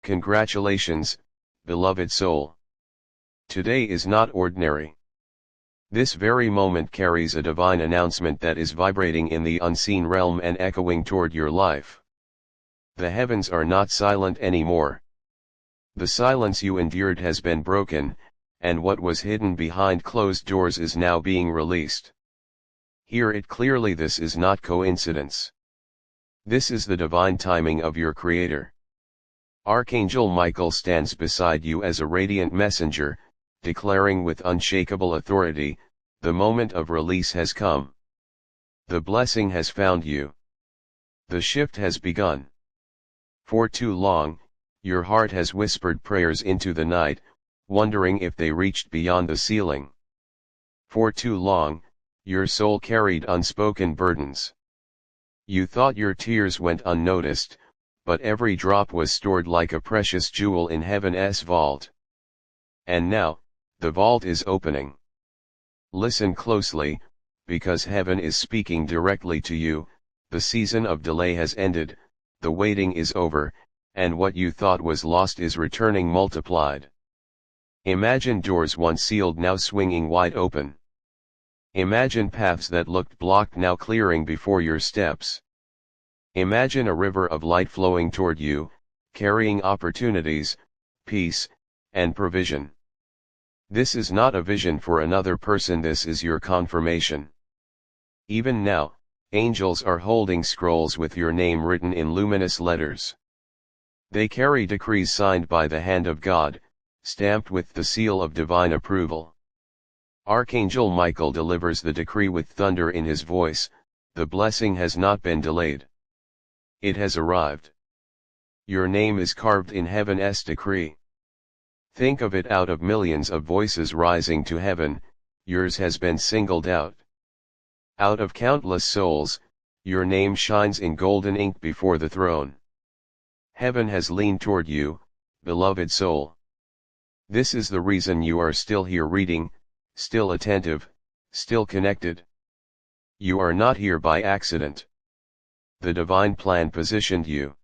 Congratulations, beloved soul. Today is not ordinary. This very moment carries a divine announcement that is vibrating in the unseen realm and echoing toward your life. The heavens are not silent anymore. The silence you endured has been broken, and what was hidden behind closed doors is now being released. Hear it clearly: this is not coincidence. This is the divine timing of your Creator. Archangel Michael stands beside you as a radiant messenger, declaring with unshakable authority, the moment of release has come. The blessing has found you. The shift has begun. For too long, your heart has whispered prayers into the night, wondering if they reached beyond the ceiling. For too long, your soul carried unspoken burdens. You thought your tears went unnoticed, but every drop was stored like a precious jewel in heaven's vault. And now, the vault is opening. Listen closely, because heaven is speaking directly to you. The season of delay has ended, the waiting is over, and what you thought was lost is returning multiplied. Imagine doors once sealed now swinging wide open. Imagine paths that looked blocked now clearing before your steps. Imagine a river of light flowing toward you, carrying opportunities, peace, and provision. This is not a vision for another person, this is your confirmation. Even now, angels are holding scrolls with your name written in luminous letters. They carry decrees signed by the hand of God, stamped with the seal of divine approval. Archangel Michael delivers the decree with thunder in his voice: the blessing has not been delayed. It has arrived. Your name is carved in heaven's decree. Think of it: out of millions of voices rising to heaven, yours has been singled out. Out of countless souls, your name shines in golden ink before the throne. Heaven has leaned toward you, beloved soul. This is the reason you are still here reading, still attentive, still connected. You are not here by accident. The divine plan positioned you.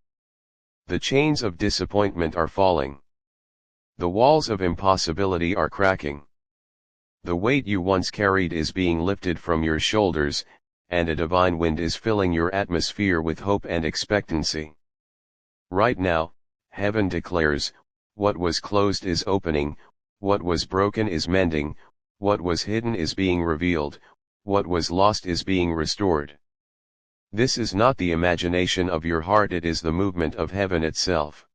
The chains of disappointment are falling. The walls of impossibility are cracking. The weight you once carried is being lifted from your shoulders, and a divine wind is filling your atmosphere with hope and expectancy. Right now, heaven declares, what was closed is opening, what was broken is mending, what was hidden is being revealed, what was lost is being restored. This is not the imagination of your heart, it is the movement of heaven itself.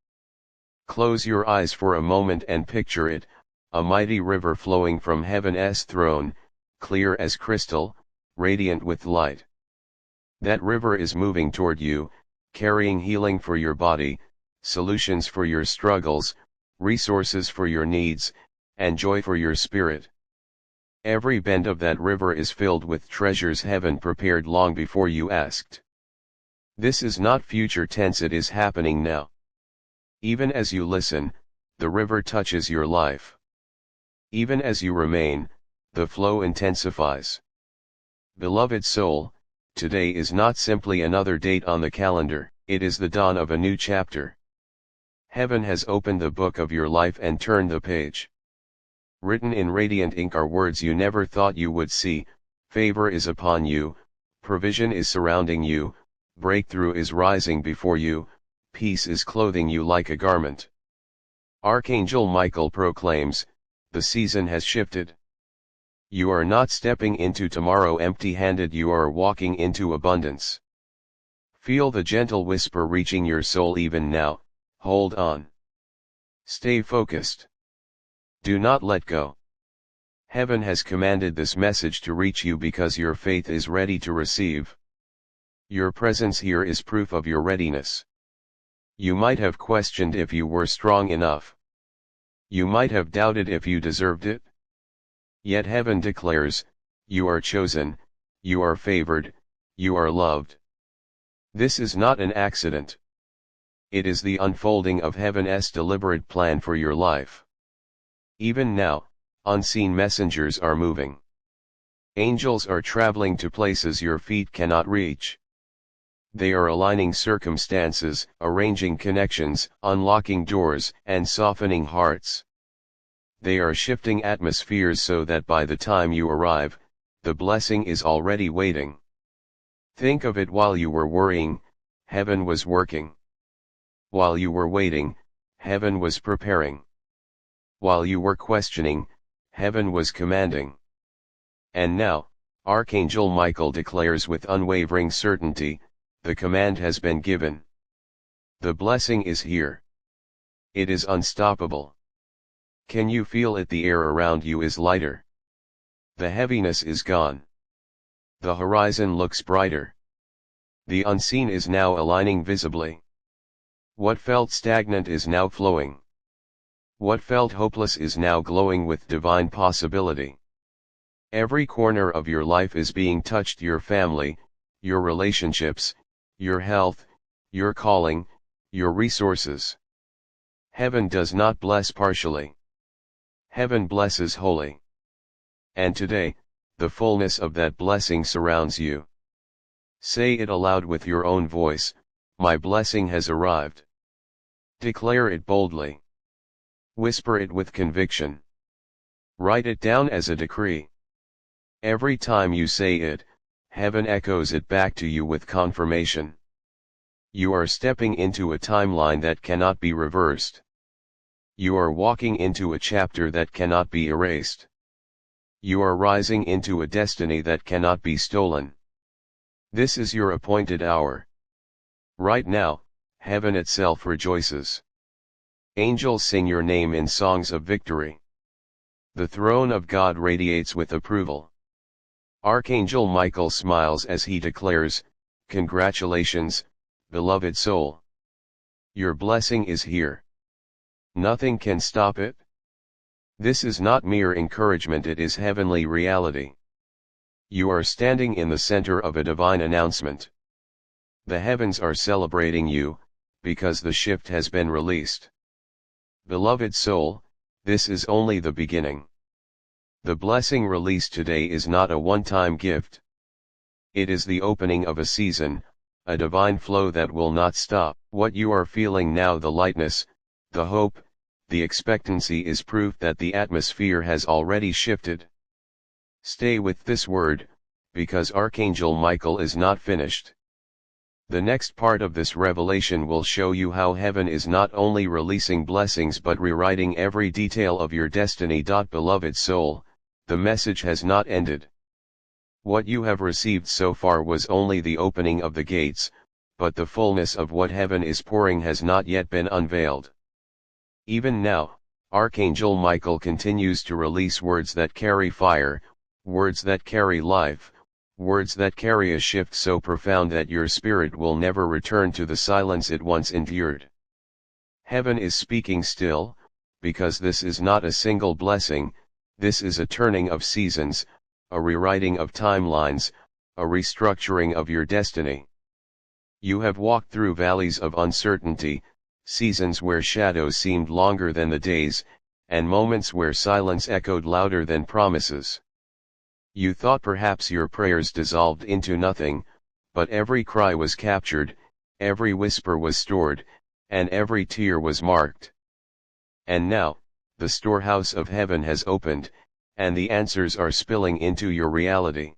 Close your eyes for a moment and picture it: a mighty river flowing from heaven's throne, clear as crystal, radiant with light. That river is moving toward you, carrying healing for your body, solutions for your struggles, resources for your needs, and joy for your spirit. Every bend of that river is filled with treasures heaven prepared long before you asked. This is not future tense, it is happening now. Even as you listen, the river touches your life. Even as you remain, the flow intensifies. Beloved soul, today is not simply another date on the calendar, it is the dawn of a new chapter. Heaven has opened the book of your life and turned the page. Written in radiant ink are words you never thought you would see: favor is upon you, provision is surrounding you, breakthrough is rising before you, peace is clothing you like a garment. Archangel Michael proclaims, the season has shifted. You are not stepping into tomorrow empty-handed, you are walking into abundance. Feel the gentle whisper reaching your soul even now: hold on. Stay focused. Do not let go. Heaven has commanded this message to reach you because your faith is ready to receive. Your presence here is proof of your readiness. You might have questioned if you were strong enough. You might have doubted if you deserved it. Yet heaven declares, you are chosen, you are favored, you are loved. This is not an accident. It is the unfolding of heaven's deliberate plan for your life. Even now, unseen messengers are moving. Angels are traveling to places your feet cannot reach. They are aligning circumstances, arranging connections, unlocking doors, and softening hearts. They are shifting atmospheres so that by the time you arrive, the blessing is already waiting. Think of it: while you were worrying, heaven was working. While you were waiting, heaven was preparing. While you were questioning, heaven was commanding. And now, Archangel Michael declares with unwavering certainty, the command has been given. The blessing is here. It is unstoppable. Can you feel it? The air around you is lighter. The heaviness is gone. The horizon looks brighter. The unseen is now aligning visibly. What felt stagnant is now flowing. What felt hopeless is now glowing with divine possibility. Every corner of your life is being touched: your family, your relationships, your health, your calling, your resources. Heaven does not bless partially. Heaven blesses wholly. And today, the fullness of that blessing surrounds you. Say it aloud with your own voice: my blessing has arrived. Declare it boldly. Whisper it with conviction. Write it down as a decree. Every time you say it, heaven echoes it back to you with confirmation. You are stepping into a timeline that cannot be reversed. You are walking into a chapter that cannot be erased. You are rising into a destiny that cannot be stolen. This is your appointed hour. Right now, heaven itself rejoices. Angels sing your name in songs of victory. The throne of God radiates with approval. Archangel Michael smiles as he declares, congratulations, beloved soul. Your blessing is here. Nothing can stop it. This is not mere encouragement, it is heavenly reality. You are standing in the center of a divine announcement. The heavens are celebrating you, because the shift has been released. Beloved soul, this is only the beginning. The blessing released today is not a one-time gift. It is the opening of a season, a divine flow that will not stop. What you are feeling now, the lightness, the hope, the expectancy, is proof that the atmosphere has already shifted. Stay with this word, because Archangel Michael is not finished. The next part of this revelation will show you how heaven is not only releasing blessings but rewriting every detail of your destiny. Beloved soul, the message has not ended. What you have received so far was only the opening of the gates, but the fullness of what heaven is pouring has not yet been unveiled. Even now, Archangel Michael continues to release words that carry fire, words that carry life, words that carry a shift so profound that your spirit will never return to the silence it once endured. Heaven is speaking still, because this is not a single blessing, this is a turning of seasons, a rewriting of timelines, a restructuring of your destiny. You have walked through valleys of uncertainty, seasons where shadows seemed longer than the days, and moments where silence echoed louder than promises. You thought perhaps your prayers dissolved into nothing, but every cry was captured, every whisper was stored, and every tear was marked. And now, the storehouse of heaven has opened, and the answers are spilling into your reality.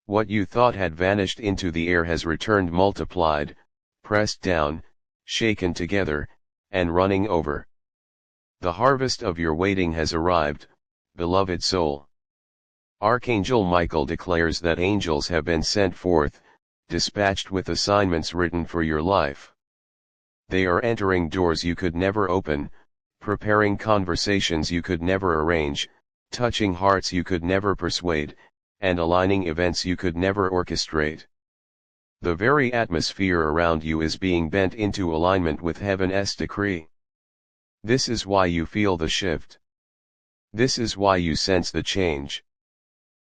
What you thought had vanished into the air has returned multiplied, pressed down, shaken together, and running over. The harvest of your waiting has arrived, beloved soul. Archangel Michael declares that angels have been sent forth, dispatched with assignments written for your life. They are entering doors you could never open, preparing conversations you could never arrange, touching hearts you could never persuade, and aligning events you could never orchestrate. The very atmosphere around you is being bent into alignment with heaven's decree. This is why you feel the shift. This is why you sense the change.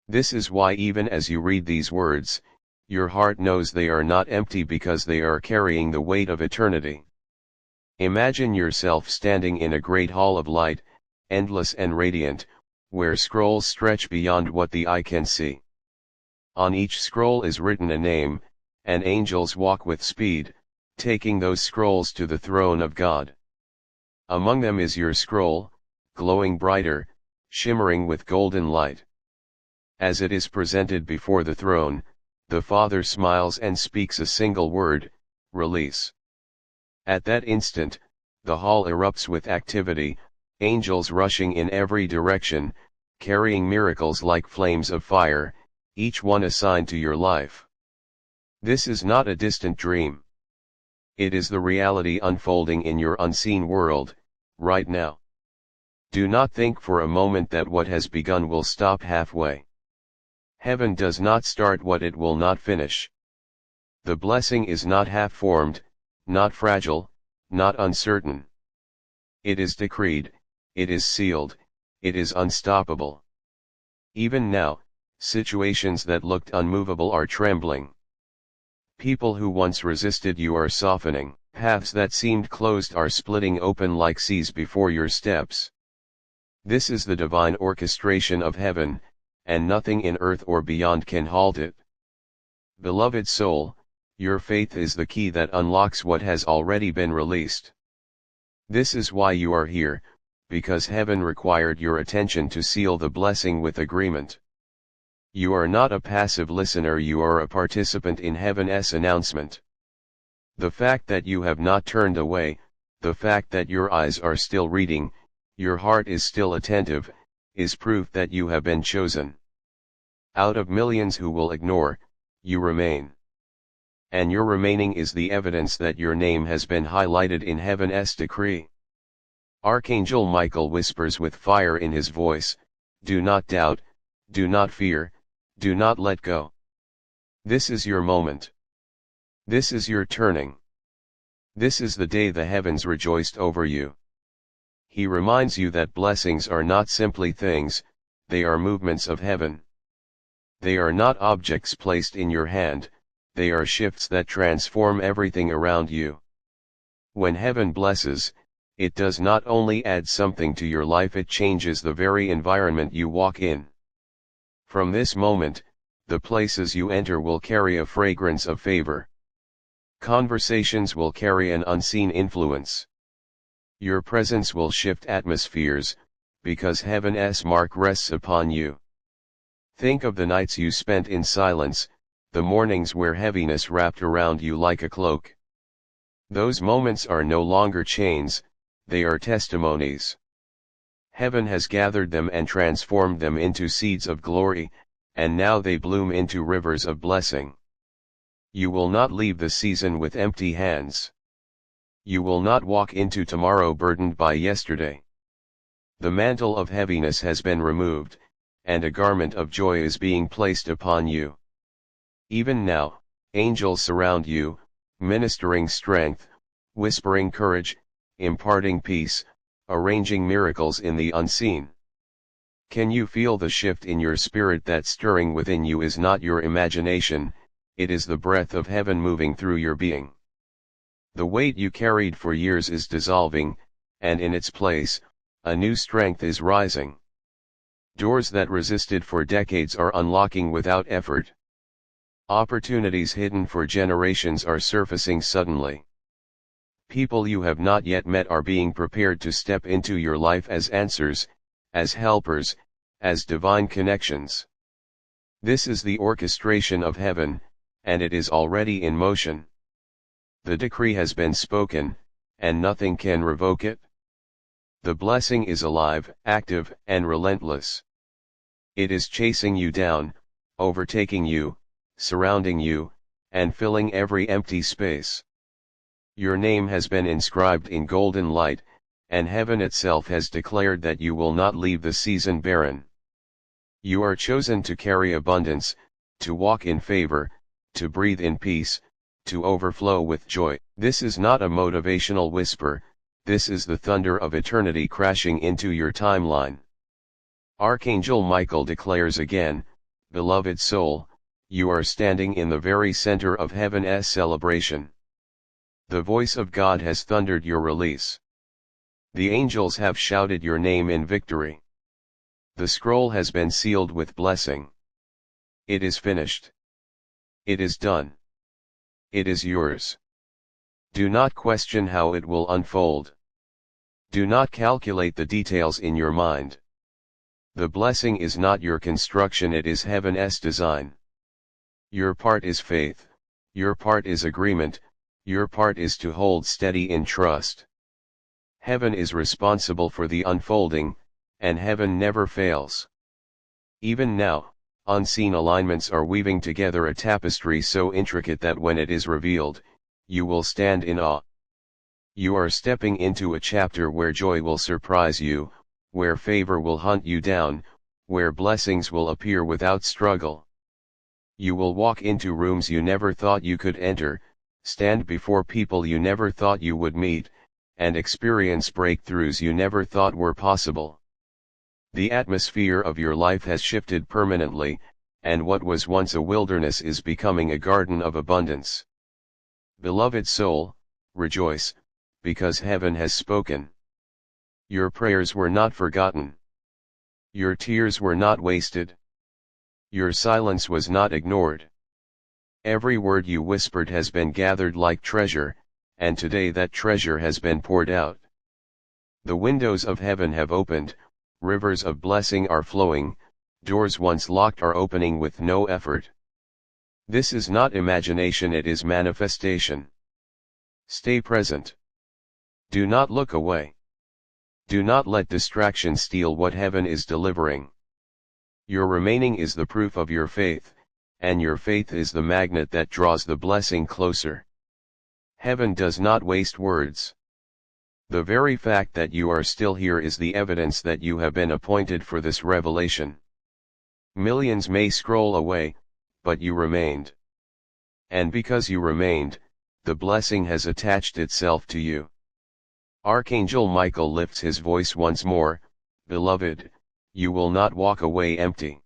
This is why even as you read these words, your heart knows they are not empty because they are carrying the weight of eternity. Imagine yourself standing in a great hall of light, endless and radiant, where scrolls stretch beyond what the eye can see. On each scroll is written a name, and angels walk with speed, taking those scrolls to the throne of God. Among them is your scroll, glowing brighter, shimmering with golden light. As it is presented before the throne, the Father smiles and speaks a single word, release. At that instant, the hall erupts with activity, angels rushing in every direction, carrying miracles like flames of fire, each one assigned to your life. This is not a distant dream. It is the reality unfolding in your unseen world, right now. Do not think for a moment that what has begun will stop halfway. Heaven does not start what it will not finish. The blessing is not half-formed, not fragile, not uncertain. It is decreed, it is sealed, it is unstoppable. Even now, situations that looked unmovable are trembling. People who once resisted you are softening. Paths that seemed closed are splitting open like seas before your steps. This is the divine orchestration of heaven, and nothing in earth or beyond can halt it. Beloved soul, your faith is the key that unlocks what has already been released. This is why you are here, because heaven required your attention to seal the blessing with agreement. You are not a passive listener, you are a participant in heaven's announcement. The fact that you have not turned away, the fact that your eyes are still reading, your heart is still attentive, is proof that you have been chosen. Out of millions who will ignore, you remain. And your remaining is the evidence that your name has been highlighted in heaven's decree. Archangel Michael whispers with fire in his voice, do not doubt, do not fear, do not let go. This is your moment. This is your turning. This is the day the heavens rejoiced over you. He reminds you that blessings are not simply things, they are movements of heaven. They are not objects placed in your hand, they are shifts that transform everything around you. When heaven blesses, it does not only add something to your life, it changes the very environment you walk in. From this moment, the places you enter will carry a fragrance of favor. Conversations will carry an unseen influence. Your presence will shift atmospheres, because heaven's mark rests upon you. Think of the nights you spent in silence, the mornings where heaviness wrapped around you like a cloak. Those moments are no longer chains, they are testimonies. Heaven has gathered them and transformed them into seeds of glory, and now they bloom into rivers of blessing. You will not leave the season with empty hands. You will not walk into tomorrow burdened by yesterday. The mantle of heaviness has been removed, and a garment of joy is being placed upon you. Even now, angels surround you, ministering strength, whispering courage, imparting peace, arranging miracles in the unseen. Can you feel the shift in your spirit? That stirring within you is not your imagination, it is the breath of heaven moving through your being. The weight you carried for years is dissolving, and in its place, a new strength is rising. Doors that resisted for decades are unlocking without effort. Opportunities hidden for generations are surfacing suddenly. People you have not yet met are being prepared to step into your life as answers, as helpers, as divine connections. This is the orchestration of heaven, and it is already in motion. The decree has been spoken, and nothing can revoke it. The blessing is alive, active, and relentless. It is chasing you down, overtaking you, surrounding you, and filling every empty space. Your name has been inscribed in golden light, and heaven itself has declared that you will not leave the season barren. You are chosen to carry abundance, to walk in favor, to breathe in peace, to overflow with joy. This is not a motivational whisper, this is the thunder of eternity crashing into your timeline. Archangel Michael declares again, beloved soul, you are standing in the very center of heaven's celebration. The voice of God has thundered your release. The angels have shouted your name in victory. The scroll has been sealed with blessing. It is finished. It is done. It is yours. Do not question how it will unfold. Do not calculate the details in your mind. The blessing is not your construction, it is heaven's design. Your part is faith, your part is agreement, your part is to hold steady in trust. Heaven is responsible for the unfolding, and heaven never fails. Even now, unseen alignments are weaving together a tapestry so intricate that when it is revealed, you will stand in awe. You are stepping into a chapter where joy will surprise you, where favor will hunt you down, where blessings will appear without struggle. You will walk into rooms you never thought you could enter, stand before people you never thought you would meet, and experience breakthroughs you never thought were possible. The atmosphere of your life has shifted permanently, and what was once a wilderness is becoming a garden of abundance. Beloved soul, rejoice, because heaven has spoken. Your prayers were not forgotten. Your tears were not wasted. Your silence was not ignored. Every word you whispered has been gathered like treasure, and today that treasure has been poured out. The windows of heaven have opened, rivers of blessing are flowing, doors once locked are opening with no effort. This is not imagination, it is manifestation. Stay present. Do not look away. Do not let distraction steal what heaven is delivering. Your remaining is the proof of your faith, and your faith is the magnet that draws the blessing closer. Heaven does not waste words. The very fact that you are still here is the evidence that you have been appointed for this revelation. Millions may scroll away, but you remained. And because you remained, the blessing has attached itself to you. Archangel Michael lifts his voice once more, beloved, you will not walk away empty.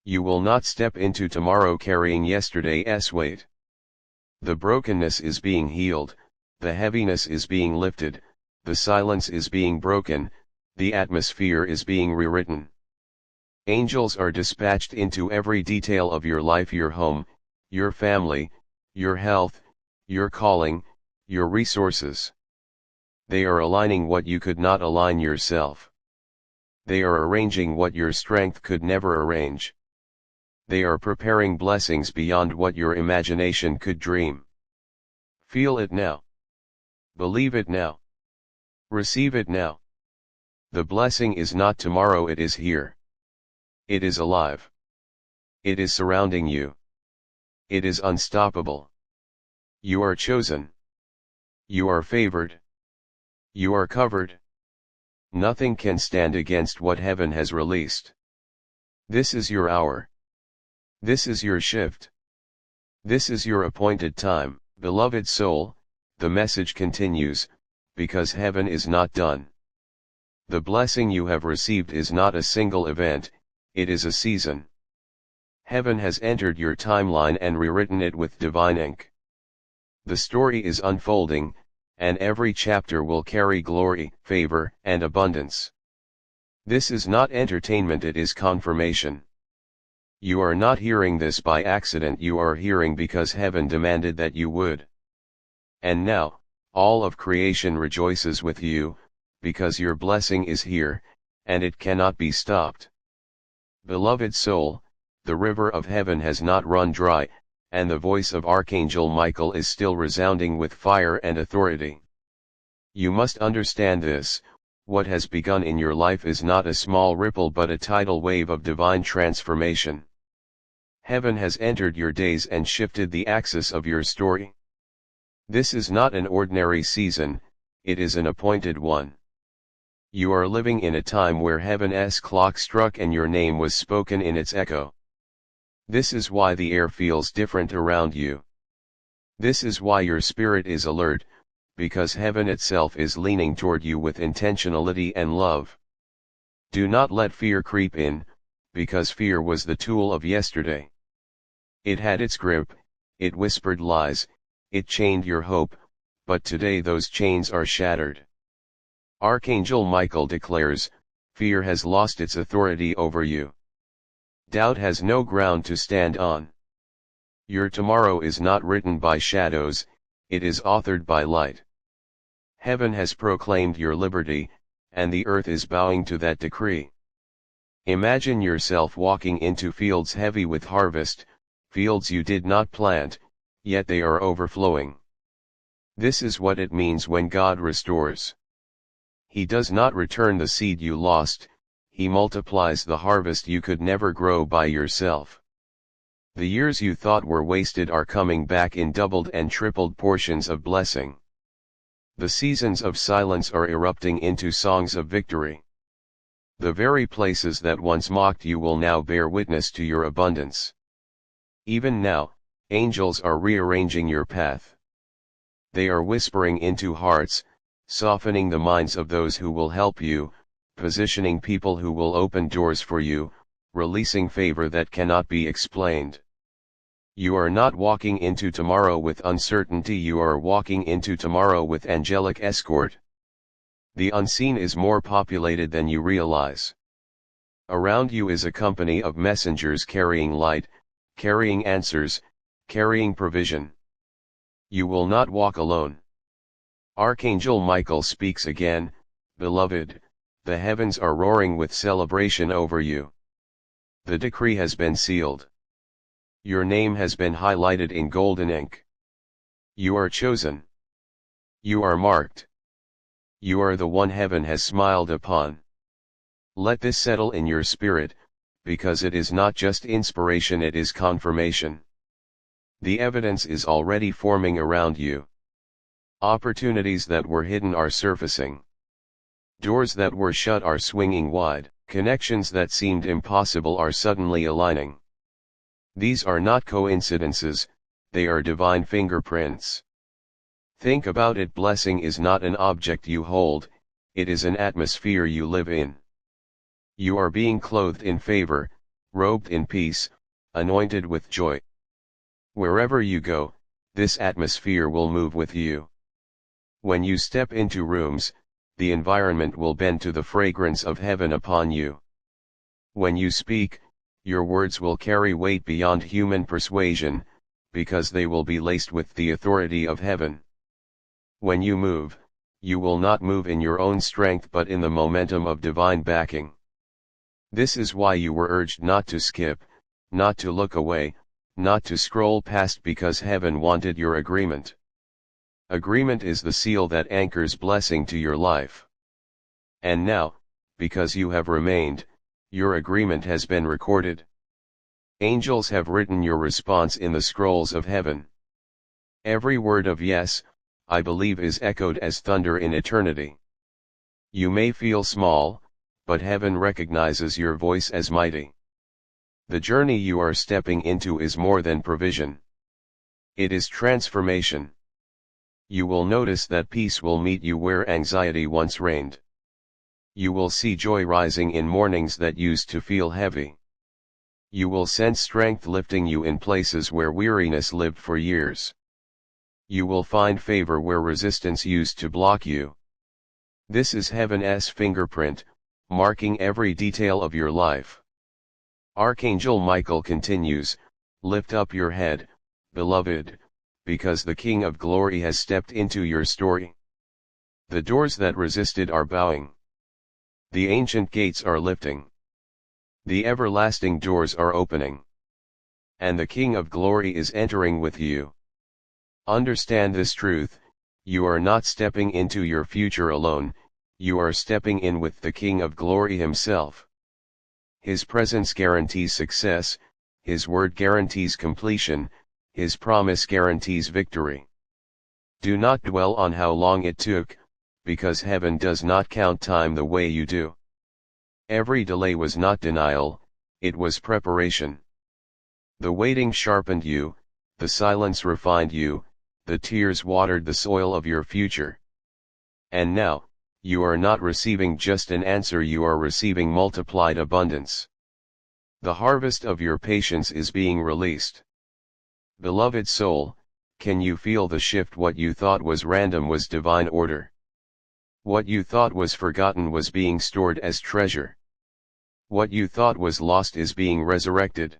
You will not step into tomorrow carrying yesterday's weight. The brokenness is being healed, the heaviness is being lifted, the silence is being broken, the atmosphere is being rewritten. Angels are dispatched into every detail of your life, your home, your family, your health, your calling, your resources. They are aligning what you could not align yourself. They are arranging what your strength could never arrange. They are preparing blessings beyond what your imagination could dream. Feel it now. Believe it now. Receive it now. The blessing is not tomorrow, it is here. It is alive. It is surrounding you. It is unstoppable. You are chosen. You are favored. You are covered. Nothing can stand against what heaven has released. This is your hour. This is your shift. This is your appointed time. Beloved soul, the message continues, because heaven is not done. The blessing you have received is not a single event, it is a season. Heaven has entered your timeline and rewritten it with divine ink. The story is unfolding, and every chapter will carry glory, favor, and abundance. This is not entertainment, it is confirmation. You are not hearing this by accident, you are hearing because heaven demanded that you would. And now, all of creation rejoices with you, because your blessing is here, and it cannot be stopped. Beloved soul, the river of heaven has not run dry, and the voice of Archangel Michael is still resounding with fire and authority. You must understand this, what has begun in your life is not a small ripple but a tidal wave of divine transformation. Heaven has entered your days and shifted the axis of your story. This is not an ordinary season, it is an appointed one. You are living in a time where heaven's clock struck and your name was spoken in its echo. This is why the air feels different around you. This is why your spirit is alert, because heaven itself is leaning toward you with intentionality and love. Do not let fear creep in, because fear was the tool of yesterday. It had its grip, it whispered lies, it chained your hope, but today those chains are shattered. Archangel Michael declares, fear has lost its authority over you. Doubt has no ground to stand on. Your tomorrow is not written by shadows, it is authored by light. Heaven has proclaimed your liberty, and the earth is bowing to that decree. Imagine yourself walking into fields heavy with harvest, fields you did not plant, yet they are overflowing. This is what it means when God restores. He does not return the seed you lost, He multiplies the harvest you could never grow by yourself. The years you thought were wasted are coming back in doubled and tripled portions of blessing. The seasons of silence are erupting into songs of victory. The very places that once mocked you will now bear witness to your abundance. Even now, angels are rearranging your path. They are whispering into hearts, softening the minds of those who will help you, positioning people who will open doors for you, releasing favor that cannot be explained. You are not walking into tomorrow with uncertainty, you are walking into tomorrow with angelic escort. The unseen is more populated than you realize. Around you is a company of messengers carrying light, carrying answers, carrying provision. You will not walk alone. Archangel Michael speaks again, "Beloved, the heavens are roaring with celebration over you. The decree has been sealed. Your name has been highlighted in golden ink. You are chosen. You are marked. You are the one heaven has smiled upon." Let this settle in your spirit, because it is not just inspiration, it is confirmation. The evidence is already forming around you. Opportunities that were hidden are surfacing. Doors that were shut are swinging wide. Connections that seemed impossible are suddenly aligning. These are not coincidences, they are divine fingerprints. Think about it, blessing is not an object you hold, it is an atmosphere you live in. You are being clothed in favor, robed in peace, anointed with joy. Wherever you go, this atmosphere will move with you. When you step into rooms, the environment will bend to the fragrance of heaven upon you. When you speak, your words will carry weight beyond human persuasion, because they will be laced with the authority of heaven. When you move, you will not move in your own strength but in the momentum of divine backing. This is why you were urged not to skip, not to look away, not to scroll past, because heaven wanted your agreement. Agreement is the seal that anchors blessing to your life. And now, because you have remained, your agreement has been recorded. Angels have written your response in the scrolls of heaven. Every word of yes, I believe is echoed as thunder in eternity. You may feel small, but heaven recognizes your voice as mighty. The journey you are stepping into is more than provision. It is transformation. You will notice that peace will meet you where anxiety once reigned. You will see joy rising in mornings that used to feel heavy. You will sense strength lifting you in places where weariness lived for years. You will find favor where resistance used to block you. This is heaven's fingerprint, marking every detail of your life. Archangel Michael continues, "Lift up your head, beloved, because the King of Glory has stepped into your story. The doors that resisted are bowing. The ancient gates are lifting. The everlasting doors are opening. And the King of Glory is entering with you." Understand this truth, you are not stepping into your future alone, you are stepping in with the King of Glory himself. His presence guarantees success, His word guarantees completion, His promise guarantees victory. Do not dwell on how long it took, because heaven does not count time the way you do. Every delay was not denial, it was preparation. The waiting sharpened you, the silence refined you, the tears watered the soil of your future. And now, you are not receiving just an answer, you are receiving multiplied abundance. The harvest of your patience is being released. Beloved soul, can you feel the shift? What you thought was random was divine order. What you thought was forgotten was being stored as treasure. What you thought was lost is being resurrected.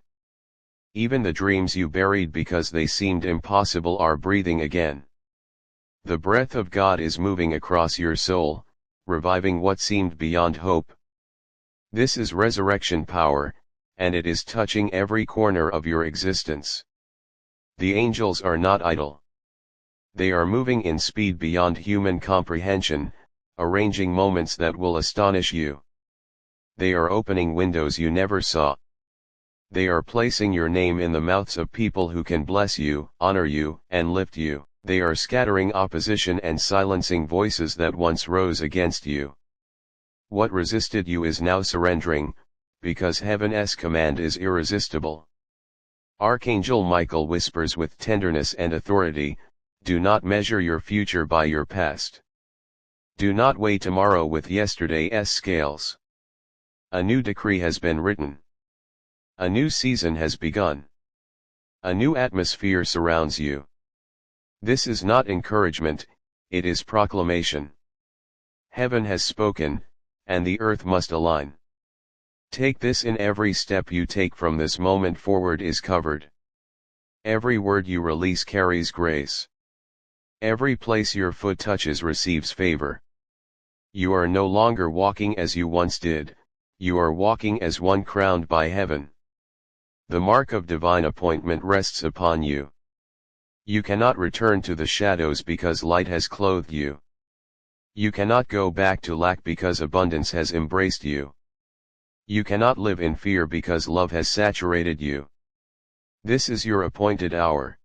Even the dreams you buried because they seemed impossible are breathing again. The breath of God is moving across your soul, reviving what seemed beyond hope. This is resurrection power, and it is touching every corner of your existence. The angels are not idle. They are moving in speed beyond human comprehension, arranging moments that will astonish you. They are opening windows you never saw. They are placing your name in the mouths of people who can bless you, honor you, and lift you. They are scattering opposition and silencing voices that once rose against you. What resisted you is now surrendering, because heaven's command is irresistible. Archangel Michael whispers with tenderness and authority, "Do not measure your future by your past. Do not weigh tomorrow with yesterday's scales. A new decree has been written. A new season has begun. A new atmosphere surrounds you." This is not encouragement, it is proclamation. Heaven has spoken, and the earth must align. Take this in: every step you take from this moment forward is covered. Every word you release carries grace. Every place your foot touches receives favor. You are no longer walking as you once did, you are walking as one crowned by heaven. The mark of divine appointment rests upon you. You cannot return to the shadows because light has clothed you. You cannot go back to lack because abundance has embraced you. You cannot live in fear because love has saturated you. This is your appointed hour.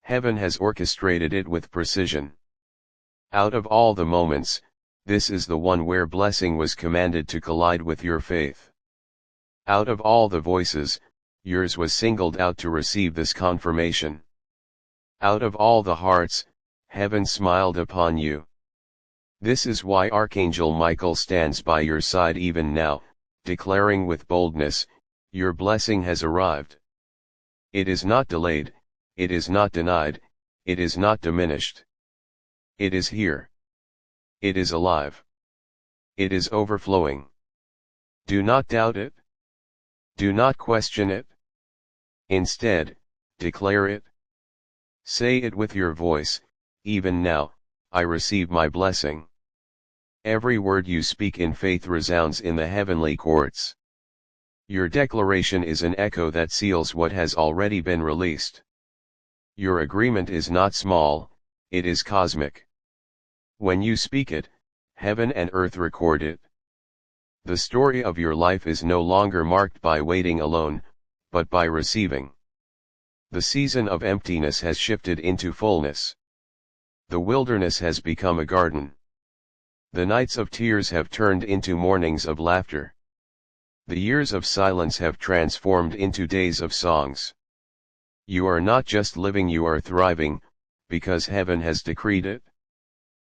Heaven has orchestrated it with precision. Out of all the moments, this is the one where blessing was commanded to collide with your faith. Out of all the voices, yours was singled out to receive this confirmation. Out of all the hearts, heaven smiled upon you. This is why Archangel Michael stands by your side even now, declaring with boldness, your blessing has arrived. It is not delayed, it is not denied, it is not diminished. It is here. It is alive. It is overflowing. Do not doubt it. Do not question it. Instead, declare it. Say it with your voice, even now, I receive my blessing. Every word you speak in faith resounds in the heavenly courts. Your declaration is an echo that seals what has already been released. Your agreement is not small, it is cosmic. When you speak it, heaven and earth record it. The story of your life is no longer marked by waiting alone, but by receiving. The season of emptiness has shifted into fullness. The wilderness has become a garden. The nights of tears have turned into mornings of laughter. The years of silence have transformed into days of songs. You are not just living, you are thriving, because heaven has decreed it.